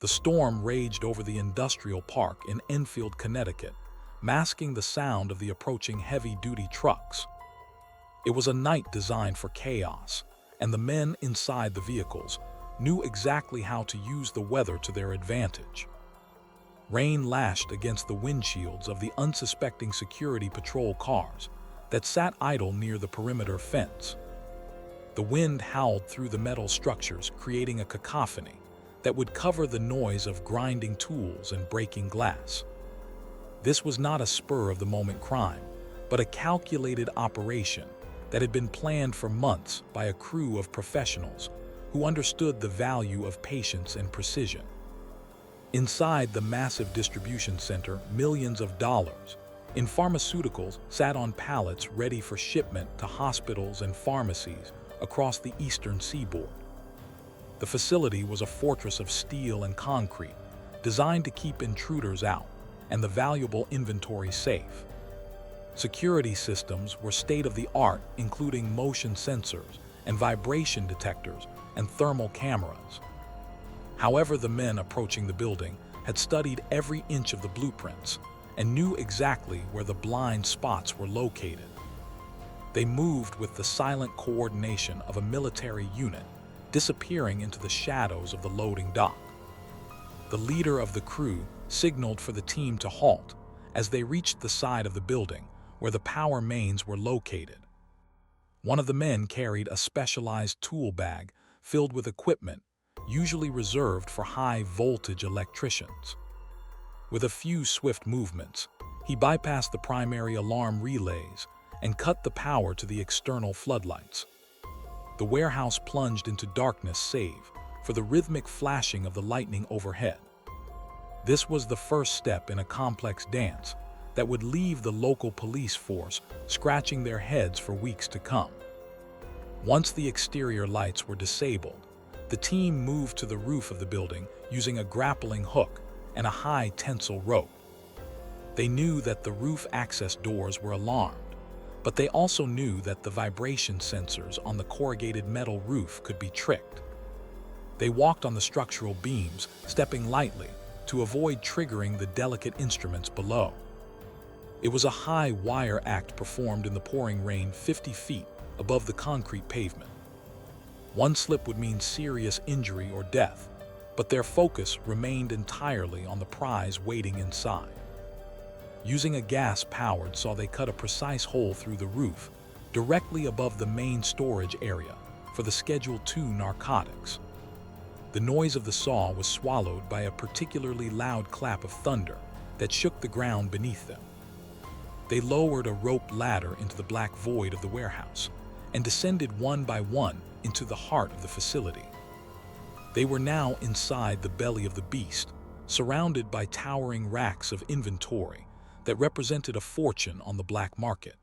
The storm raged over the industrial park in Enfield, Connecticut, masking the sound of the approaching heavy-duty trucks. It was a night designed for chaos, and the men inside the vehicles knew exactly how to use the weather to their advantage. Rain lashed against the windshields of the unsuspecting security patrol cars that sat idle near the perimeter fence. The wind howled through the metal structures, creating a cacophony that would cover the noise of grinding tools and breaking glass. This was not a spur-of-the-moment crime, but a calculated operation that had been planned for months by a crew of professionals who understood the value of patience and precision. Inside the massive distribution center, millions of dollars in pharmaceuticals sat on pallets ready for shipment to hospitals and pharmacies across the eastern seaboard. The facility was a fortress of steel and concrete, designed to keep intruders out and the valuable inventory safe. Security systems were state-of-the-art, including motion sensors and vibration detectors and thermal cameras. However, the men approaching the building had studied every inch of the blueprints and knew exactly where the blind spots were located. They moved with the silent coordination of a military unit, disappearing into the shadows of the loading dock. The leader of the crew signaled for the team to halt as they reached the side of the building where the power mains were located. One of the men carried a specialized tool bag filled with equipment usually reserved for high-voltage electricians. With a few swift movements, he bypassed the primary alarm relays and cut the power to the external floodlights. The warehouse plunged into darkness save for the rhythmic flashing of the lightning overhead. This was the first step in a complex dance that would leave the local police force scratching their heads for weeks to come. Once the exterior lights were disabled, the team moved to the roof of the building using a grappling hook and a high tensile rope. They knew that the roof access doors were alarmed, but they also knew that the vibration sensors on the corrugated metal roof could be tricked. They walked on the structural beams, stepping lightly to avoid triggering the delicate instruments below. It was a high wire act performed in the pouring rain 50 feet above the concrete pavement. One slip would mean serious injury or death, but their focus remained entirely on the prize waiting inside. Using a gas-powered saw, they cut a precise hole through the roof, directly above the main storage area for the Schedule II narcotics. The noise of the saw was swallowed by a particularly loud clap of thunder that shook the ground beneath them. They lowered a rope ladder into the black void of the warehouse and descended one by one into the heart of the facility. They were now inside the belly of the beast, surrounded by towering racks of inventory that represented a fortune on the black market.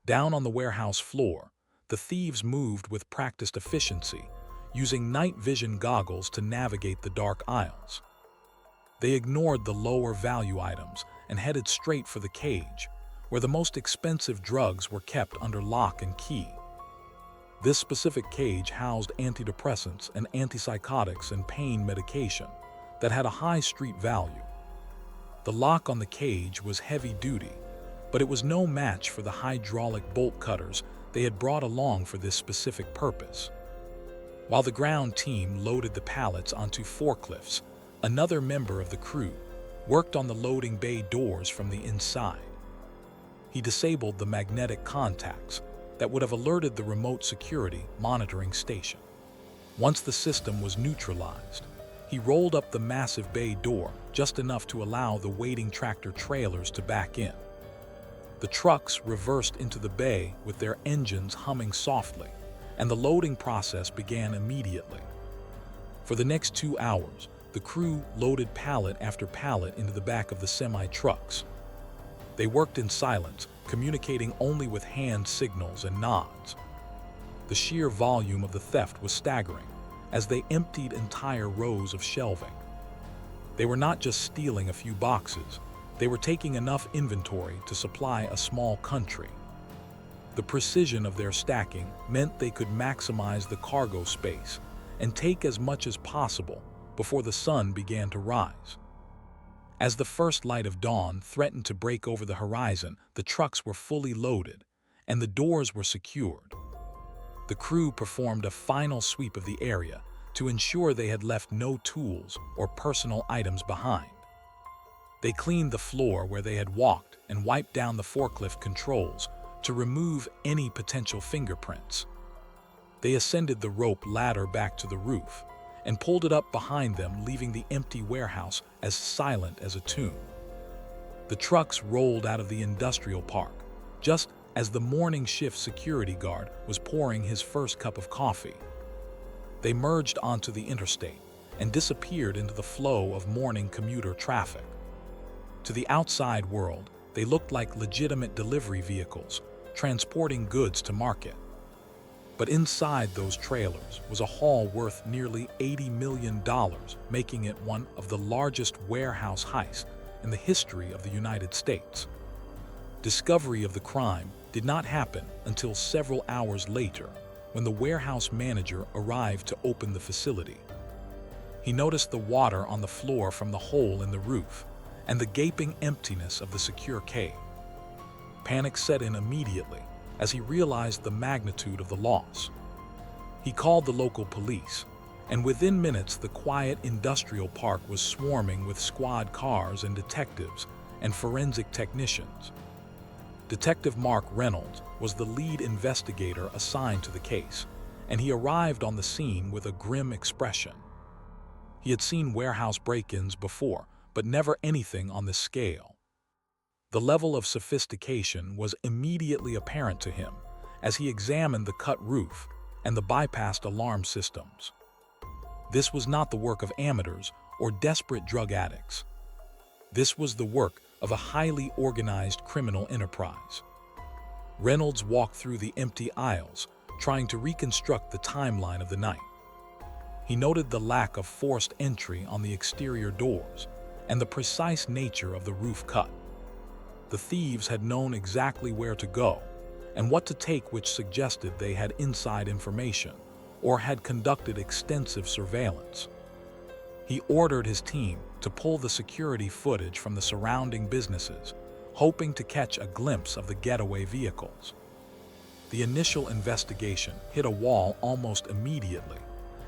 Down on the warehouse floor, the thieves moved with practiced efficiency, using night vision goggles to navigate the dark aisles. They ignored the lower value items and headed straight for the cage, where the most expensive drugs were kept under lock and key. This specific cage housed antidepressants and antipsychotics and pain medication that had a high street value. The lock on the cage was heavy-duty, but it was no match for the hydraulic bolt cutters they had brought along for this specific purpose. While the ground team loaded the pallets onto forklifts, another member of the crew worked on the loading bay doors from the inside. He disabled the magnetic contacts that would have alerted the remote security monitoring station. Once the system was neutralized, he rolled up the massive bay door just enough to allow the waiting tractor trailers to back in. The trucks reversed into the bay with their engines humming softly, and the loading process began immediately. For the next 2 hours, the crew loaded pallet after pallet into the back of the semi-trucks. They worked in silence, communicating only with hand signals and nods. The sheer volume of the theft was staggering, as they emptied entire rows of shelving. They were not just stealing a few boxes, they were taking enough inventory to supply a small country. The precision of their stacking meant they could maximize the cargo space and take as much as possible before the sun began to rise. As the first light of dawn threatened to break over the horizon, the trucks were fully loaded, and the doors were secured. The crew performed a final sweep of the area to ensure they had left no tools or personal items behind. They cleaned the floor where they had walked and wiped down the forklift controls to remove any potential fingerprints. They ascended the rope ladder back to the roof and pulled it up behind them, leaving the empty warehouse as silent as a tomb. The trucks rolled out of the industrial park, just as the morning shift security guard was pouring his first cup of coffee. They merged onto the interstate and disappeared into the flow of morning commuter traffic. To the outside world, they looked like legitimate delivery vehicles, transporting goods to market. But inside those trailers was a haul worth nearly $80 million, making it one of the largest warehouse heists in the history of the United States. Discovery of the crime did not happen until several hours later, when the warehouse manager arrived to open the facility. He noticed the water on the floor from the hole in the roof and the gaping emptiness of the secure cave. Panic set in immediately as he realized the magnitude of the loss. He called the local police, and within minutes the quiet industrial park was swarming with squad cars and detectives and forensic technicians. Detective Mark Reynolds was the lead investigator assigned to the case, and he arrived on the scene with a grim expression. He had seen warehouse break-ins before, but never anything on this scale. The level of sophistication was immediately apparent to him as he examined the cut roof and the bypassed alarm systems. This was not the work of amateurs or desperate drug addicts. This was the work of a highly organized criminal enterprise. Reynolds walked through the empty aisles, trying to reconstruct the timeline of the night. He noted the lack of forced entry on the exterior doors and the precise nature of the roof cut. The thieves had known exactly where to go and what to take, which suggested they had inside information or had conducted extensive surveillance. He ordered his team to pull the security footage from the surrounding businesses, hoping to catch a glimpse of the getaway vehicles. The initial investigation hit a wall almost immediately,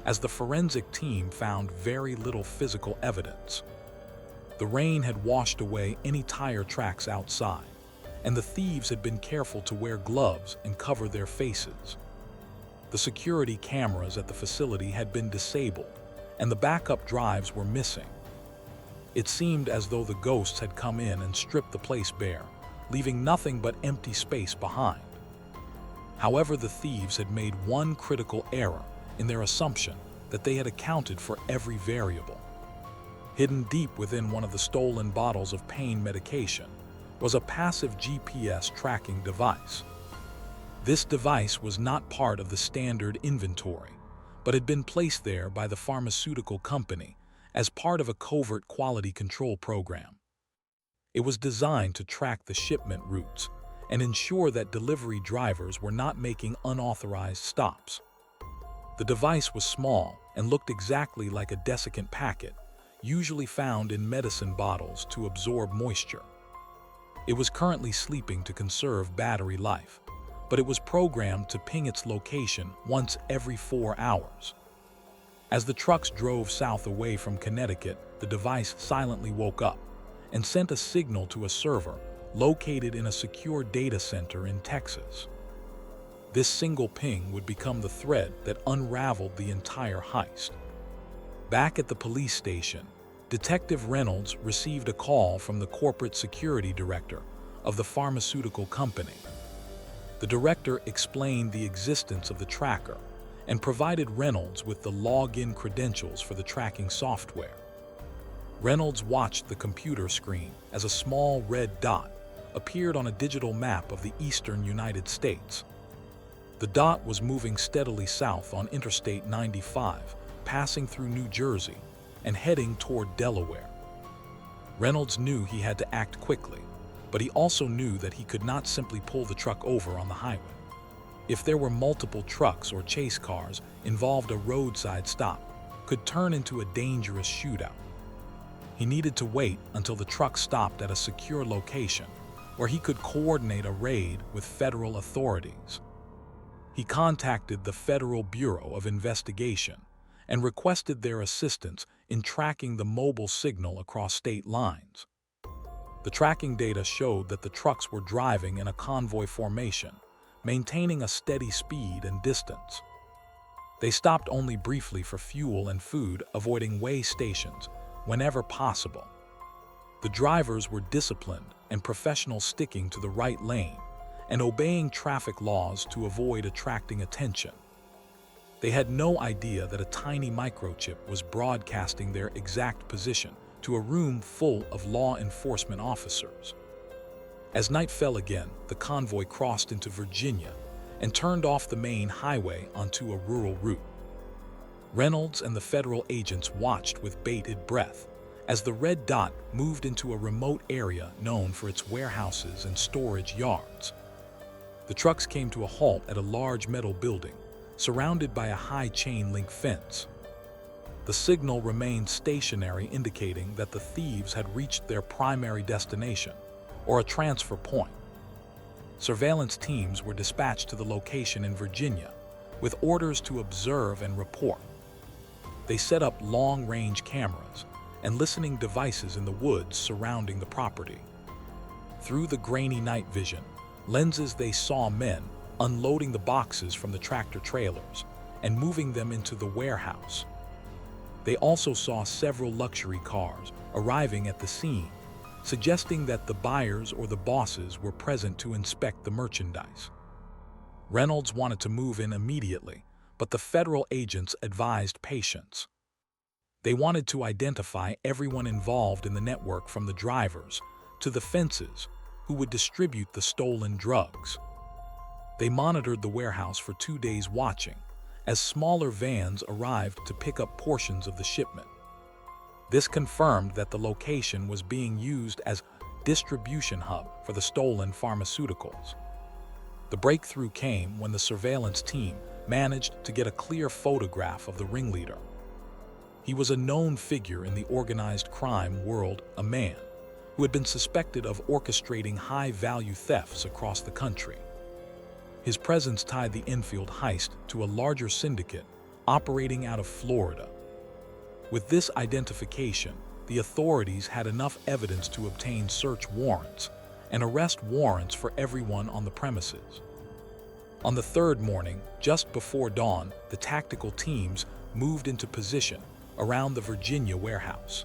as the forensic team found very little physical evidence. The rain had washed away any tire tracks outside, and the thieves had been careful to wear gloves and cover their faces. The security cameras at the facility had been disabled, and the backup drives were missing. It seemed as though the ghosts had come in and stripped the place bare, leaving nothing but empty space behind. However, the thieves had made one critical error in their assumption that they had accounted for every variable. Hidden deep within one of the stolen bottles of pain medication was a passive GPS tracking device. This device was not part of the standard inventory, but had been placed there by the pharmaceutical company as part of a covert quality control program. It was designed to track the shipment routes and ensure that delivery drivers were not making unauthorized stops. The device was small and looked exactly like a desiccant packet, usually found in medicine bottles to absorb moisture. It was currently sleeping to conserve battery life, but it was programmed to ping its location once every 4 hours. As the trucks drove south away from Connecticut, the device silently woke up and sent a signal to a server located in a secure data center in Texas. This single ping would become the thread that unraveled the entire heist. Back at the police station, Detective Reynolds received a call from the corporate security director of the pharmaceutical company. The director explained the existence of the tracker and provided Reynolds with the login credentials for the tracking software. Reynolds watched the computer screen as a small red dot appeared on a digital map of the eastern United States. The dot was moving steadily south on Interstate 95, passing through New Jersey and heading toward Delaware. Reynolds knew he had to act quickly, but he also knew that he could not simply pull the truck over on the highway. If there were multiple trucks or chase cars involved, a roadside stop could turn into a dangerous shootout. He needed to wait until the truck stopped at a secure location where he could coordinate a raid with federal authorities. He contacted the Federal Bureau of Investigation and requested their assistance in tracking the mobile signal across state lines. The tracking data showed that the trucks were driving in a convoy formation, maintaining a steady speed and distance. They stopped only briefly for fuel and food, avoiding way stations whenever possible. The drivers were disciplined and professional, sticking to the right lane and obeying traffic laws to avoid attracting attention. They had no idea that a tiny microchip was broadcasting their exact position to a room full of law enforcement officers. As night fell again, the convoy crossed into Virginia and turned off the main highway onto a rural route. Reynolds and the federal agents watched with bated breath as the red dot moved into a remote area known for its warehouses and storage yards. The trucks came to a halt at a large metal building, surrounded by a high chain-link fence. The signal remained stationary, indicating that the thieves had reached their primary destination, or a transfer point. Surveillance teams were dispatched to the location in Virginia, with orders to observe and report. They set up long-range cameras and listening devices in the woods surrounding the property. Through the grainy night vision lenses, they saw men unloading the boxes from the tractor trailers and moving them into the warehouse. They also saw several luxury cars arriving at the scene, suggesting that the buyers or the bosses were present to inspect the merchandise. Reynolds wanted to move in immediately, but the federal agents advised patience. They wanted to identify everyone involved in the network, from the drivers to the fences who would distribute the stolen drugs. They monitored the warehouse for 2 days, watching as smaller vans arrived to pick up portions of the shipment. This confirmed that the location was being used as a distribution hub for the stolen pharmaceuticals. The breakthrough came when the surveillance team managed to get a clear photograph of the ringleader. He was a known figure in the organized crime world, a man who had been suspected of orchestrating high-value thefts across the country. His presence tied the Enfield heist to a larger syndicate operating out of Florida. With this identification, the authorities had enough evidence to obtain search warrants and arrest warrants for everyone on the premises. On the third morning, just before dawn, the tactical teams moved into position around the Virginia warehouse.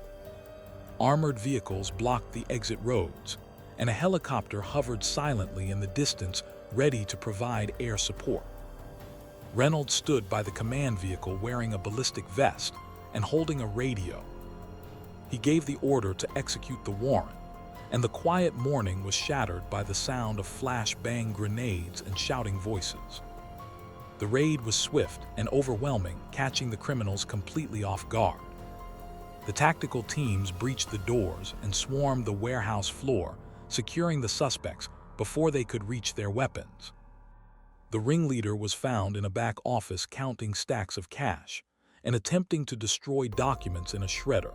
Armored vehicles blocked the exit roads, and a helicopter hovered silently in the distance, ready to provide air support. Reynolds stood by the command vehicle wearing a ballistic vest and holding a radio. He gave the order to execute the warrant, and the quiet morning was shattered by the sound of flash-bang grenades and shouting voices. The raid was swift and overwhelming, catching the criminals completely off guard. The tactical teams breached the doors and swarmed the warehouse floor, securing the suspects before they could reach their weapons. The ringleader was found in a back office counting stacks of cash and attempting to destroy documents in a shredder.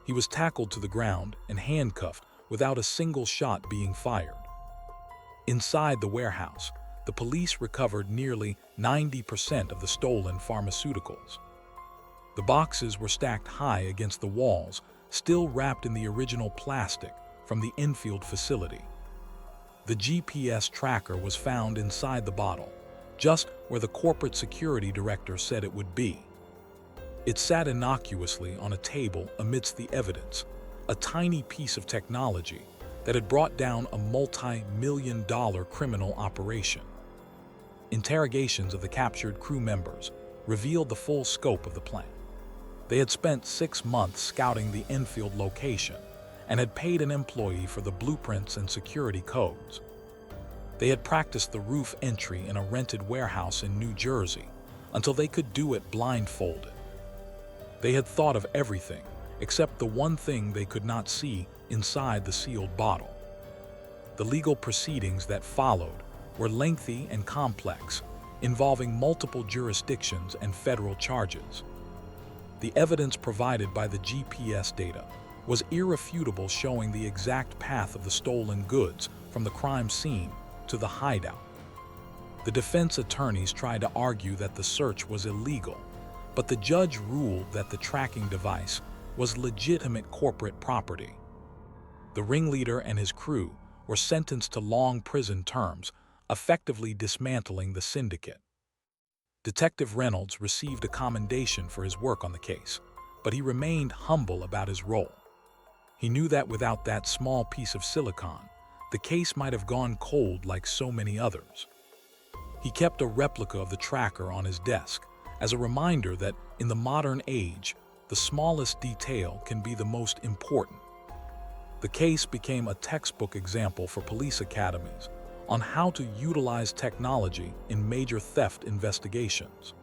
He was tackled to the ground and handcuffed without a single shot being fired. Inside the warehouse, the police recovered nearly 90% of the stolen pharmaceuticals. The boxes were stacked high against the walls, still wrapped in the original plastic from the Enfield facility. The GPS tracker was found inside the bottle, just where the corporate security director said it would be. It sat innocuously on a table amidst the evidence, a tiny piece of technology that had brought down a multi-million-dollar criminal operation. Interrogations of the captured crew members revealed the full scope of the plan. They had spent 6 months scouting the Enfield location and had paid an employee for the blueprints and security codes. They had practiced the roof entry in a rented warehouse in New Jersey until they could do it blindfolded. They had thought of everything except the one thing they could not see inside the sealed bottle. The legal proceedings that followed were lengthy and complex, involving multiple jurisdictions and federal charges. The evidence provided by the GPS data was irrefutable, showing the exact path of the stolen goods from the crime scene to the hideout. The defense attorneys tried to argue that the search was illegal, but the judge ruled that the tracking device was legitimate corporate property. The ringleader and his crew were sentenced to long prison terms, effectively dismantling the syndicate. Detective Reynolds received a commendation for his work on the case, but he remained humble about his role. He knew that without that small piece of silicon, the case might have gone cold like so many others. He kept a replica of the tracker on his desk as a reminder that in the modern age, the smallest detail can be the most important. The case became a textbook example for police academies on how to utilize technology in major theft investigations.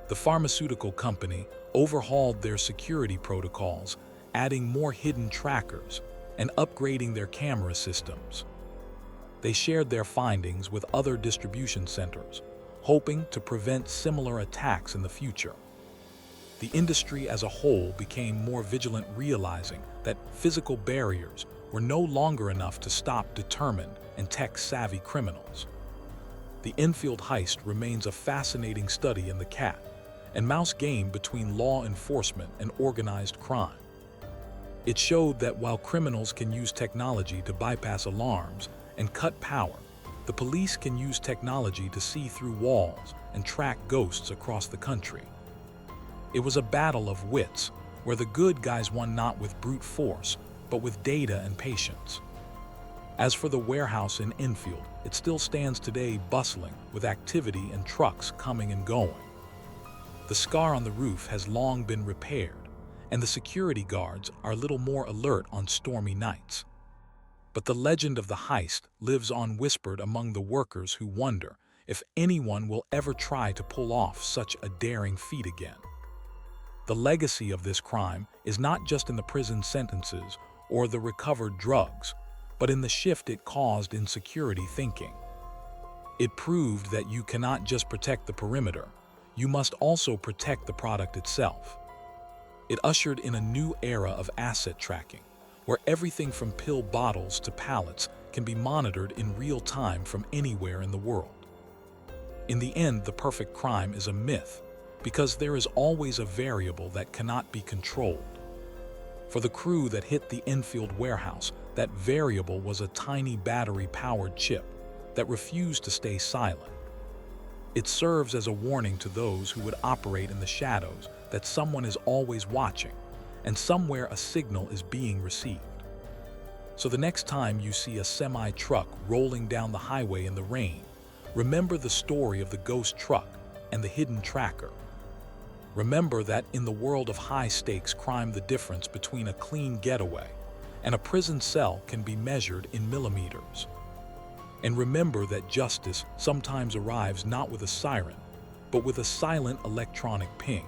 The pharmaceutical company overhauled their security protocols, adding more hidden trackers and upgrading their camera systems. They shared their findings with other distribution centers, hoping to prevent similar attacks in the future. The industry as a whole became more vigilant, realizing that physical barriers were no longer enough to stop determined and tech-savvy criminals. The Enfield heist remains a fascinating study in the cat and mouse game between law enforcement and organized crime. It showed that while criminals can use technology to bypass alarms and cut power, the police can use technology to see through walls and track ghosts across the country. It was a battle of wits, where the good guys won not with brute force, but with data and patience. As for the warehouse in Enfield, it still stands today, bustling with activity and trucks coming and going. The scar on the roof has long been repaired, and the security guards are a little more alert on stormy nights. But the legend of the heist lives on, whispered among the workers who wonder if anyone will ever try to pull off such a daring feat again. The legacy of this crime is not just in the prison sentences or the recovered drugs, but in the shift it caused in security thinking. It proved that you cannot just protect the perimeter, you must also protect the product itself. It ushered in a new era of asset tracking, where everything from pill bottles to pallets can be monitored in real time from anywhere in the world. In the end, the perfect crime is a myth, because there is always a variable that cannot be controlled. For the crew that hit the Enfield warehouse, that variable was a tiny battery-powered chip that refused to stay silent. It serves as a warning to those who would operate in the shadows that someone is always watching, and somewhere a signal is being received. So the next time you see a semi-truck rolling down the highway in the rain, remember the story of the ghost truck and the hidden tracker. Remember that in the world of high-stakes crime, the difference between a clean getaway and a prison cell can be measured in millimeters. And remember that justice sometimes arrives not with a siren, but with a silent electronic ping.